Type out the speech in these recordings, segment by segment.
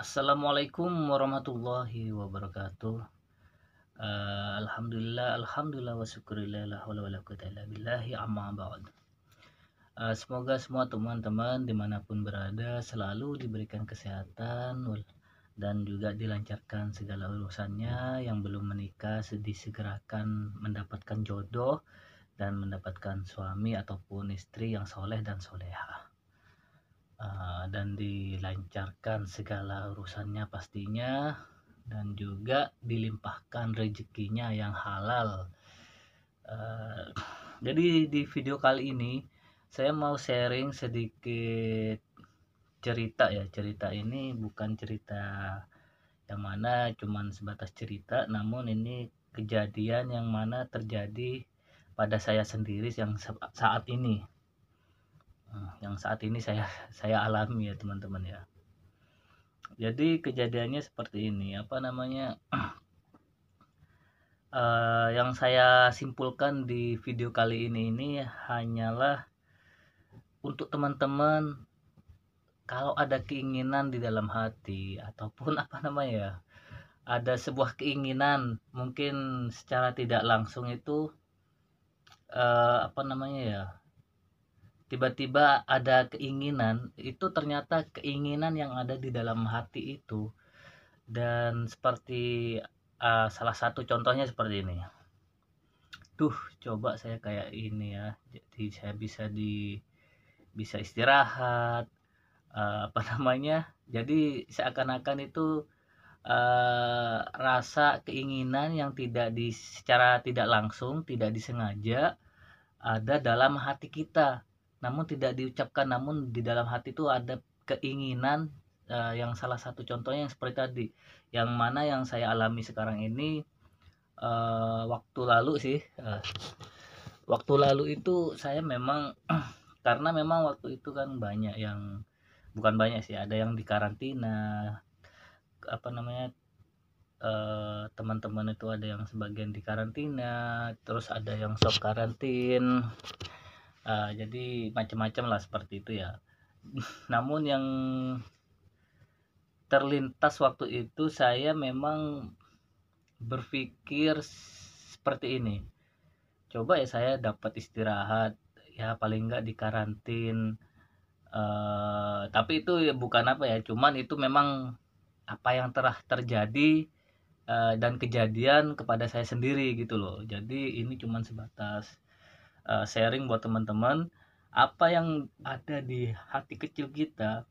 Assalamualaikum warahmatullahi wabarakatuh. Alhamdulillah wa syukurillah la haula wala quwata illa billahi amma ba'd. Semoga semua teman-teman dimanapun berada selalu diberikan kesehatan dan juga dilancarkan segala urusannya. Yang belum menikah disegerakan mendapatkan jodoh dan mendapatkan suami ataupun istri yang soleh dan soleha. Dan dilancarkan segala urusannya pastinya, dan juga dilimpahkan rezekinya yang halal. Jadi di video kali ini saya mau sharing sedikit cerita ya. Cerita ini bukan cerita yang mana cuman sebatas cerita, namun ini kejadian yang mana terjadi pada saya sendiri yang saat ini. Yang saat ini saya alami ya teman-teman ya. Jadi kejadiannya seperti ini, yang saya simpulkan di video kali ini hanyalah untuk teman-teman, kalau ada keinginan di dalam hati ataupun ada sebuah keinginan mungkin secara tidak langsung itu tiba-tiba ada keinginan, itu ternyata keinginan yang ada di dalam hati itu. Dan seperti salah satu contohnya seperti ini. Coba saya kayak ini ya, jadi saya bisa istirahat, jadi seakan-akan itu rasa keinginan yang secara tidak langsung, tidak disengaja ada dalam hati kita, namun tidak diucapkan, namun di dalam hati itu ada keinginan. Yang salah satu contohnya yang seperti tadi, yang mana yang saya alami sekarang ini, waktu lalu itu saya memang karena memang waktu itu kan banyak yang, bukan banyak sih, ada yang dikarantina, teman-teman itu ada yang sebagian dikarantina, terus ada yang soft karantin, jadi macam-macam lah seperti itu ya. Namun yang terlintas waktu itu, saya memang berpikir seperti ini, coba ya saya dapat istirahat ya, paling enggak di karantin. Tapi itu ya bukan cuman itu memang apa yang telah terjadi dan kejadian kepada saya sendiri gitu loh. Jadi ini cuman sebatas sharing buat teman-teman, apa yang ada di hati kecil kita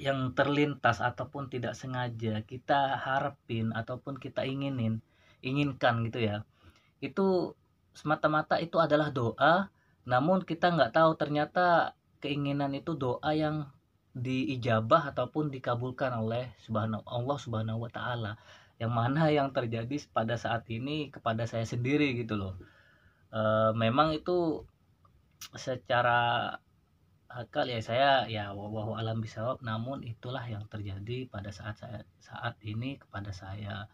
yang terlintas ataupun tidak sengaja kita harapin ataupun kita inginkan gitu ya, itu semata-mata itu adalah doa, namun kita nggak tahu ternyata keinginan itu doa yang diijabah ataupun dikabulkan oleh Allah Subhanahu wa taala, yang mana yang terjadi pada saat ini kepada saya sendiri gitu loh. Memang itu secara akal ya, saya ya wallahu alam bisawab, namun itulah yang terjadi pada saat ini kepada saya.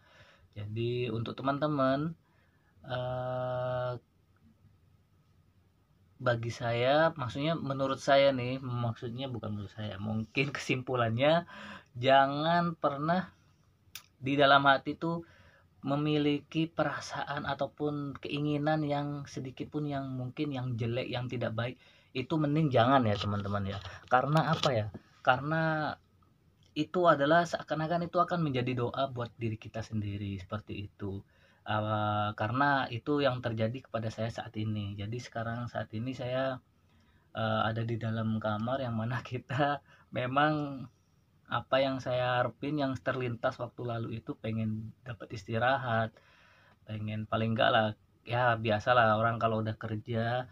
Jadi untuk teman-teman, bagi saya, maksudnya menurut saya nih, mungkin kesimpulannya, jangan pernah di dalam hati tuh memiliki perasaan ataupun keinginan yang sedikit pun yang mungkin yang jelek, yang tidak baik, itu mending jangan ya teman-teman ya. Karena karena itu adalah seakan-akan itu akan menjadi doa buat diri kita sendiri, seperti itu. Karena itu yang terjadi kepada saya saat ini. Jadi saat ini saya ada di dalam kamar, yang mana kita memang apa yang saya harapin, yang terlintas waktu lalu itu pengen dapat istirahat, pengen paling enggak lah ya, biasalah orang kalau udah kerja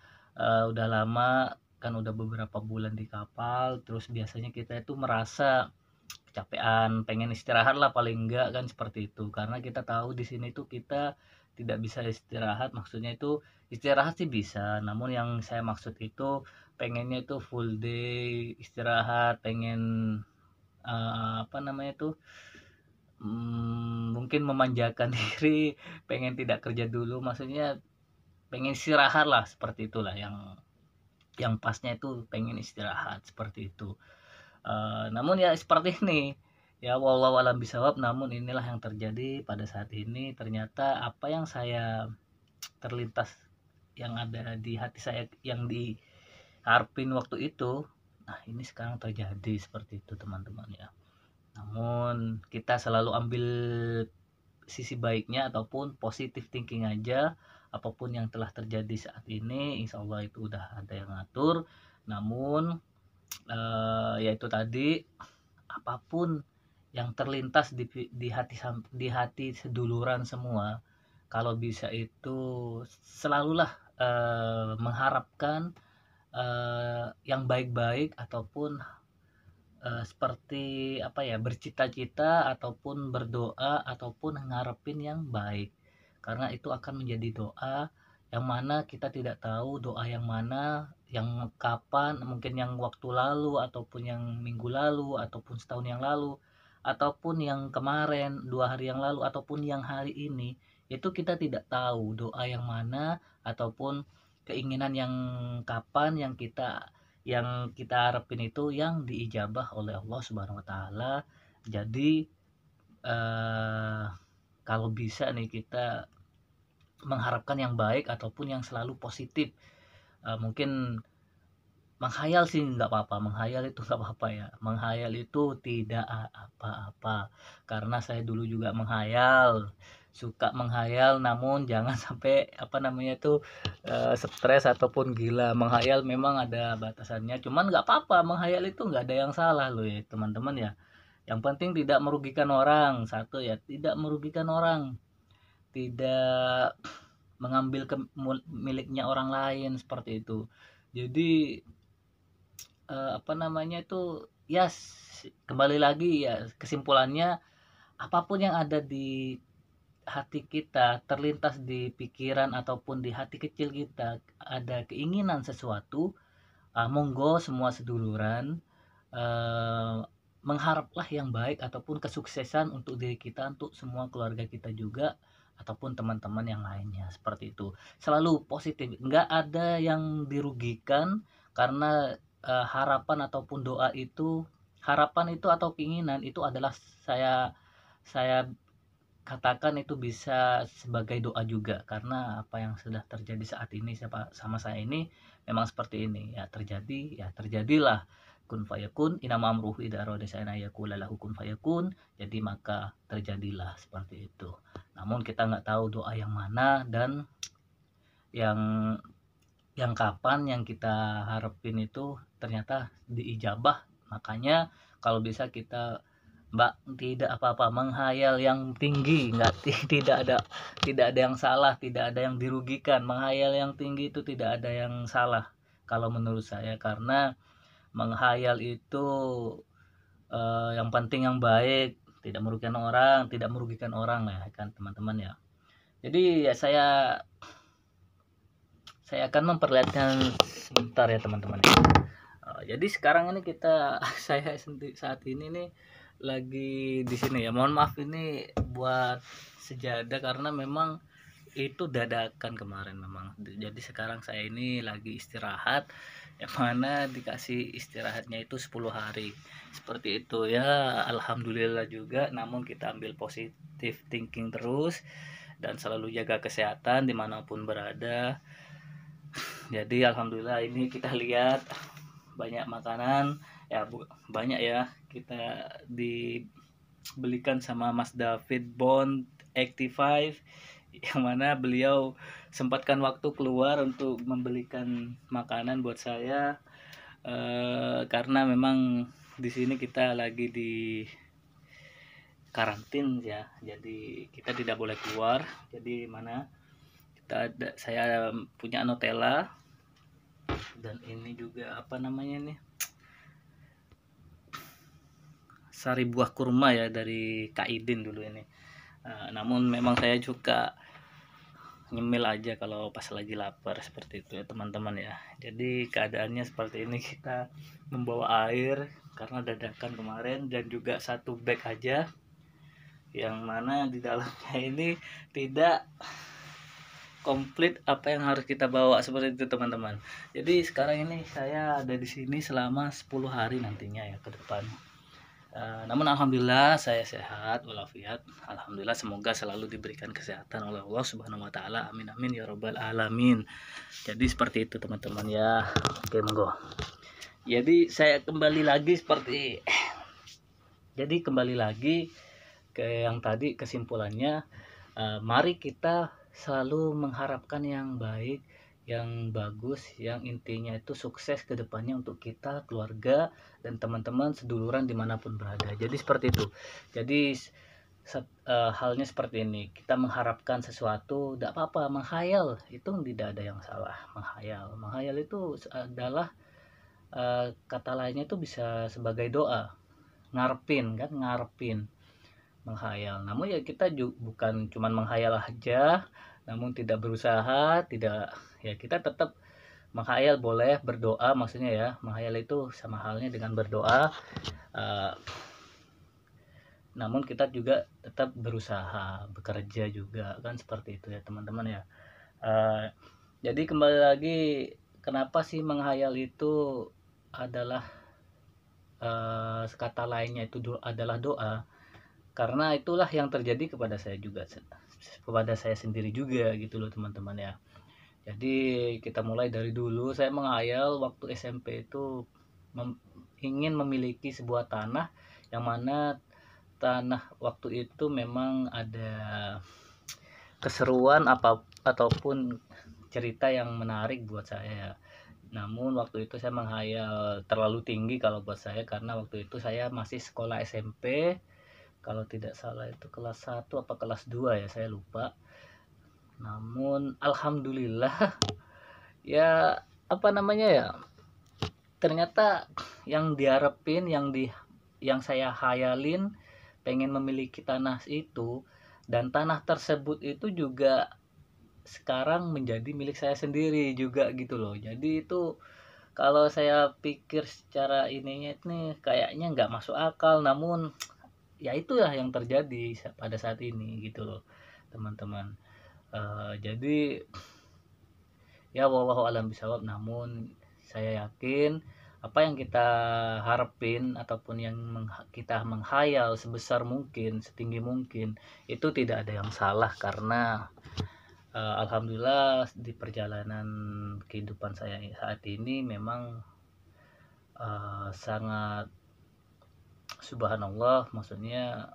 udah lama kan, udah beberapa bulan di kapal, terus biasanya kita itu merasa kecapean, pengen istirahat lah paling enggak kan, seperti itu. Karena kita tahu di sini tuh kita tidak bisa istirahat, maksudnya itu istirahat sih bisa, namun yang saya maksud itu pengennya itu full day istirahat, pengen mungkin memanjakan diri, pengen tidak kerja dulu, maksudnya pengen istirahat lah, seperti itulah yang pasnya itu pengen istirahat seperti itu. Namun ya seperti ini Ya wallahu alam bisawab, namun inilah yang terjadi pada saat ini. Ternyata apa yang saya terlintas, yang ada di hati saya, yang diharapin waktu itu, nah ini sekarang terjadi seperti itu teman-teman ya. Namun kita selalu ambil sisi baiknya ataupun positive thinking aja. Apapun yang telah terjadi saat ini, insya Allah itu udah ada yang ngatur. Namun yaitu tadi, apapun yang terlintas di hati seduluran semua, kalau bisa itu selalulah mengharapkan yang baik-baik, ataupun seperti apa ya, bercita-cita ataupun berdoa ataupun ngarepin yang baik, karena itu akan menjadi doa yang mana kita tidak tahu doa yang mana, yang kapan, mungkin yang waktu lalu ataupun yang minggu lalu ataupun setahun yang lalu ataupun yang kemarin 2 hari yang lalu ataupun yang hari ini. Itu kita tidak tahu doa yang mana ataupun keinginan yang kapan yang kita harapin itu yang diijabah oleh Allah Subhanahu wa taala. Jadi kalau bisa nih kita mengharapkan yang baik ataupun yang selalu positif. Mungkin menghayal sih nggak apa-apa, menghayal itu nggak apa-apa ya, menghayal itu tidak apa-apa, karena saya dulu juga menghayal, suka menghayal, namun jangan sampai apa namanya itu stres ataupun gila. Menghayal memang ada batasannya, cuman nggak apa-apa, menghayal itu nggak ada yang salah loh ya teman-teman ya. Yang penting tidak merugikan orang, satu ya, tidak merugikan orang, tidak mengambil miliknya orang lain seperti itu. Jadi apa namanya itu ya, kembali lagi ya, kesimpulannya apapun yang ada di hati kita, terlintas di pikiran ataupun di hati kecil kita, ada keinginan sesuatu, monggo semua seduluran mengharaplah yang baik ataupun kesuksesan untuk diri kita, untuk semua keluarga kita juga ataupun teman-teman yang lainnya, seperti itu. Selalu positif, nggak ada yang dirugikan, karena harapan ataupun doa itu, harapan itu atau keinginan itu adalah, saya katakan itu bisa sebagai doa juga, karena apa yang sudah terjadi saat ini sama saya ini memang seperti ini ya, terjadi ya terjadilah. Kun fayakun, inama amruhu idza arada syai'an yaqula lahu kun fayakun. Jadi maka terjadilah seperti itu. Namun kita nggak tahu doa yang mana dan yang kapan yang kita harapin itu ternyata diijabah. Makanya kalau bisa kita tidak apa-apa menghayal yang tinggi, tidak ada yang salah, tidak ada yang dirugikan. Menghayal yang tinggi itu tidak ada yang salah kalau menurut saya, karena menghayal itu yang penting yang baik, tidak merugikan orang ya kan teman-teman ya. Jadi ya saya akan memperlihatkan sebentar ya teman-teman. Jadi sekarang ini saya saat ini nih lagi di sini ya. Mohon maaf ini buat sejadah karena memang itu dadakan kemarin memang. Jadi sekarang saya ini lagi istirahat, yang mana dikasih istirahatnya itu 10 hari. Seperti itu ya, alhamdulillah juga. Namun kita ambil positive thinking terus dan selalu jaga kesehatan dimanapun berada. Jadi alhamdulillah ini kita lihat banyak makanan ya, banyak ya, kita dibelikan sama Mas David Bond 85, yang mana beliau sempatkan waktu keluar untuk membelikan makanan buat saya, karena memang di sini kita lagi di karantin ya, jadi kita tidak boleh keluar. Jadi mana saya punya Nutella, dan ini juga apa namanya nih, sari buah kurma ya dari Kak Idin dulu ini. Namun memang saya juga nyemil aja kalau pas lagi lapar, seperti itu ya teman-teman ya. Jadi keadaannya seperti ini, kita membawa air karena dadakan kemarin, dan juga satu bag aja yang mana di dalamnya ini tidak komplit apa yang harus kita bawa, seperti itu teman-teman. Jadi sekarang ini saya ada di sini selama 10 hari nantinya ya ke depan. Namun alhamdulillah saya sehat walafiat. Alhamdulillah, semoga selalu diberikan kesehatan oleh Allah Subhanahu wa taala. Amin amin ya rabbal alamin. Jadi seperti itu teman-teman ya. Oke, monggo. Jadi kembali lagi ke yang tadi kesimpulannya, mari kita selalu mengharapkan yang baik, yang bagus, yang intinya itu sukses ke depannya untuk kita, keluarga, dan teman-teman seduluran dimanapun berada. Jadi seperti itu. Jadi halnya seperti ini, kita mengharapkan sesuatu, tidak apa-apa, menghayal itu tidak ada yang salah. Menghayal itu adalah kata lainnya itu bisa sebagai doa, ngarepin, menghayal. Namun ya kita juga bukan cuman menghayal aja, namun tidak berusaha, tidak, ya kita tetap menghayal boleh, berdoa maksudnya ya. Menghayal itu sama halnya dengan berdoa, namun kita juga tetap berusaha, bekerja juga kan, seperti itu ya teman-teman ya. Jadi kembali lagi, kenapa sih menghayal itu adalah kata lainnya itu adalah doa, karena itulah yang terjadi kepada saya juga, kepada saya sendiri juga gitu loh teman-teman ya. Jadi kita mulai dari dulu, saya menghayal waktu SMP itu ingin memiliki sebuah tanah, yang mana tanah waktu itu memang ada keseruan ataupun cerita yang menarik buat saya. Namun waktu itu saya menghayal terlalu tinggi kalau buat saya, karena waktu itu saya masih sekolah SMP, kalau tidak salah itu kelas 1 apa kelas 2 ya, saya lupa. Namun alhamdulillah ya, apa namanya ya, ternyata yang diharapin, yang saya hayalin, pengen memiliki tanah itu, dan tanah tersebut itu juga sekarang menjadi milik saya sendiri juga gitu loh. Jadi itu kalau saya pikir secara ininya nih kayaknya nggak masuk akal, namun ya itulah yang terjadi pada saat ini gitu loh teman-teman. Jadi ya wallahu alam bisawab, namun saya yakin apa yang kita harapin ataupun yang kita menghayal sebesar mungkin, setinggi mungkin, itu tidak ada yang salah, karena alhamdulillah di perjalanan kehidupan saya saat ini memang sangat subhanallah, maksudnya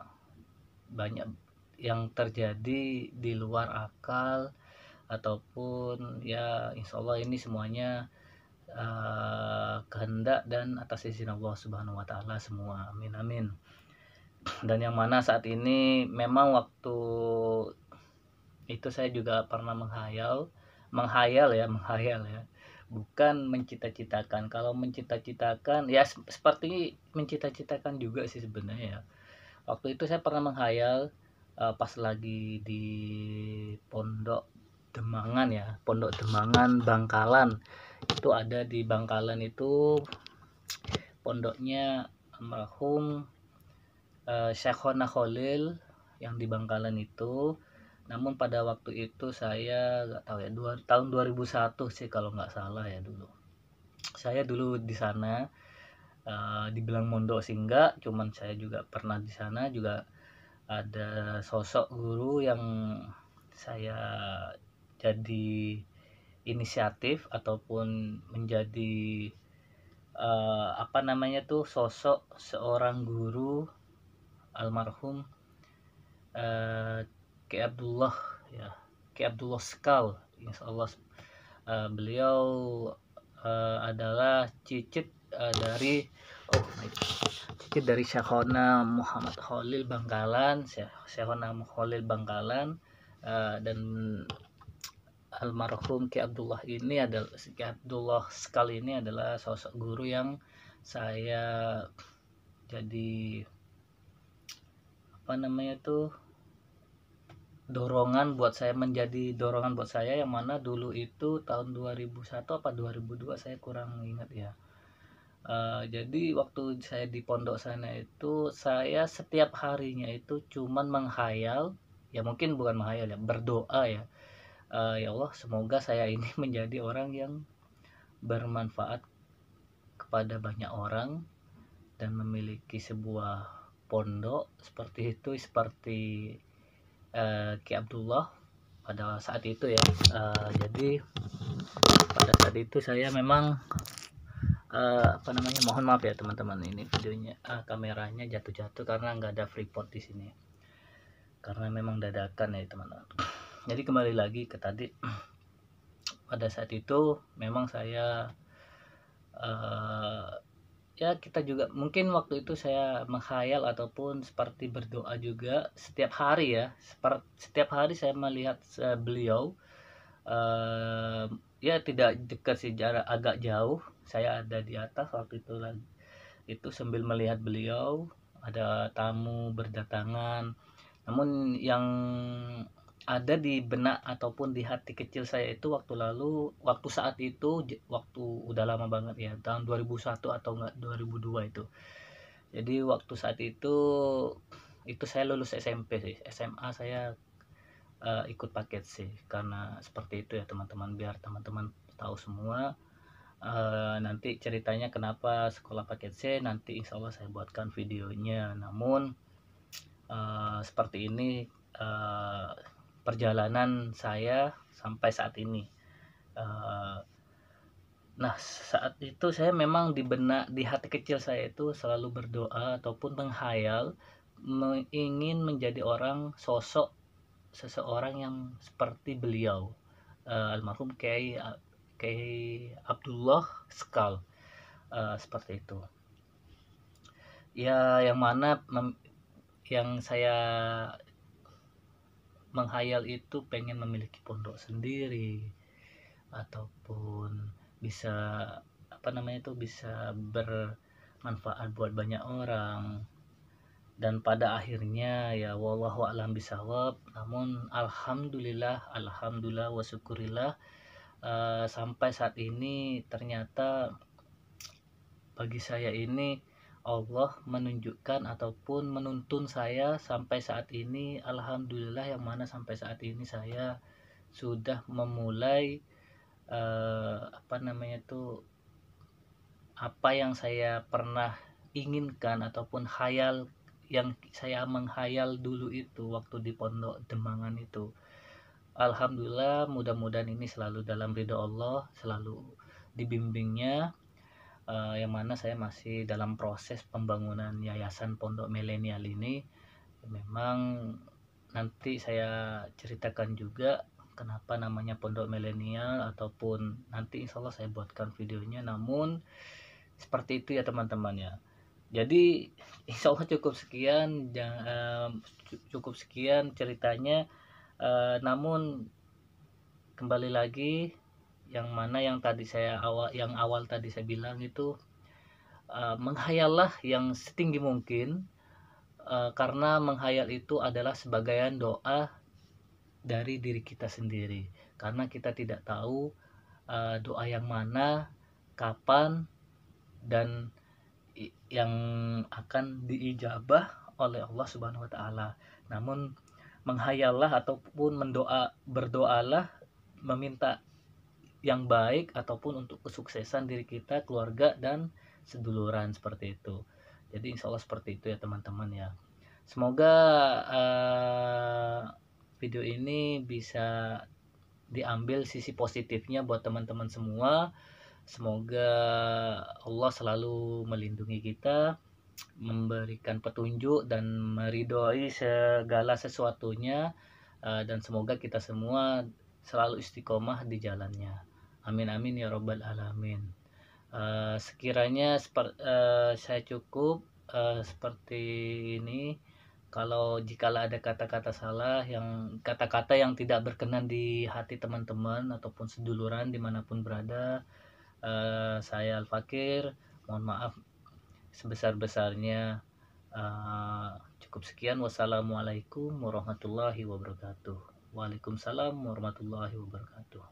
banyak yang terjadi di luar akal, ataupun ya insya Allah ini semuanya kehendak dan atas izin Allah Subhanahu wa taala semua. Amin amin. Dan yang mana saat ini memang waktu itu saya juga pernah menghayal ya, bukan mencita-citakan. Kalau mencita-citakan ya seperti mencita-citakan juga sih sebenarnya ya. Waktu itu saya pernah menghayal pas lagi di Pondok Demangan Bangkalan. Itu ada di Bangkalan itu pondoknya almarhum Syekhona Khalil yang di Bangkalan itu. Namun pada waktu itu saya nggak tahu ya, tahun 2001 sih kalau nggak salah ya dulu. Saya dulu di sana, dibilang mondok sih enggak, cuman saya juga pernah di sana juga ada sosok guru yang saya jadi inisiatif ataupun menjadi apa namanya tuh, sosok seorang guru almarhum Ki Abdullah ya, Ki Abdullah Skal, insyaallah beliau adalah cicit dari cicit dari Syekhona Muhammad Khalil Bangkalan, Syekhona Khalil Bangkalan, dan almarhum Ki Abdullah Skal ini adalah sosok guru yang saya jadi apa namanya tuh, dorongan buat saya, yang mana dulu itu tahun 2001 apa 2002 saya kurang ingat ya. Jadi waktu saya di pondok sana itu, saya setiap harinya itu cuman menghayal, ya mungkin bukan menghayal ya, berdoa ya. Ya Allah, semoga saya ini menjadi orang yang bermanfaat kepada banyak orang, dan memiliki sebuah pondok seperti itu, seperti Ki Abdullah pada saat itu ya. Jadi pada saat itu saya memang mohon maaf ya teman-teman, ini videonya kameranya jatuh-jatuh karena nggak ada freeport di sini, karena memang dadakan ya teman-teman. Jadi kembali lagi ke tadi, pada saat itu memang saya ya kita juga mungkin waktu itu saya menghayal ataupun seperti berdoa juga setiap hari ya, setiap hari saya melihat beliau, ya tidak dekat sih, jarak agak jauh, saya ada di atas waktu itu lagi itu sambil melihat beliau, ada tamu berdatangan. Namun yang ada di benak ataupun di hati kecil saya itu waktu saat itu, waktu udah lama banget ya, tahun 2001 atau enggak 2002 itu. Jadi waktu saat itu saya lulus SMP sih, SMA saya ikut paket C, karena seperti itu ya teman-teman, biar teman-teman tahu semua. Nanti ceritanya kenapa sekolah paket C nanti insya Allah saya buatkan videonya. Namun seperti ini perjalanan saya sampai saat ini. Nah saat itu saya memang di hati kecil saya itu selalu berdoa ataupun menghayal ingin menjadi sosok seseorang yang seperti beliau, almarhum Kiai Abdullah Skal, seperti itu ya, yang saya menghayal itu pengen memiliki pondok sendiri ataupun bisa bisa bermanfaat buat banyak orang. Dan pada akhirnya ya wallahu a'lam bishawab, namun alhamdulillah wa syukurillah, sampai saat ini ternyata bagi saya ini Allah menunjukkan ataupun menuntun saya sampai saat ini, alhamdulillah, yang mana sampai saat ini saya sudah memulai apa yang saya pernah inginkan ataupun yang saya menghayal dulu itu waktu di Pondok Demangan itu. Alhamdulillah, mudah-mudahan ini selalu dalam ridha Allah, selalu dibimbingnya, yang mana saya masih dalam proses pembangunan yayasan Pondok Milenial ini. Memang nanti saya ceritakan juga kenapa namanya Pondok Milenial, ataupun nanti insya Allah saya buatkan videonya. Namun seperti itu ya teman-teman ya. Jadi insya Allah cukup sekian ceritanya. Namun kembali lagi, yang awal tadi saya bilang itu, menghayallah yang setinggi mungkin, karena menghayal itu adalah sebagian doa dari diri kita sendiri, karena kita tidak tahu doa yang mana, kapan, dan yang akan diijabah oleh Allah Subhanahu wa taala. Namun menghayallah ataupun berdoalah, meminta yang baik ataupun untuk kesuksesan diri kita, keluarga, dan seduluran, seperti itu. Jadi insya Allah seperti itu ya teman-teman ya. Semoga video ini bisa diambil sisi positifnya buat teman-teman semua. Semoga Allah selalu melindungi kita, memberikan petunjuk dan meridhoi segala sesuatunya, dan semoga kita semua selalu istiqomah di jalannya. Amin amin ya robbal alamin. Sekiranya saya cukup seperti ini. Kalau jikalau ada kata-kata salah, kata-kata yang tidak berkenan di hati teman-teman ataupun seduluran dimanapun berada, saya Al-Fakir mohon maaf sebesar-besarnya. Cukup sekian. Wassalamualaikum warahmatullahi wabarakatuh. Waalaikumsalam warahmatullahi wabarakatuh.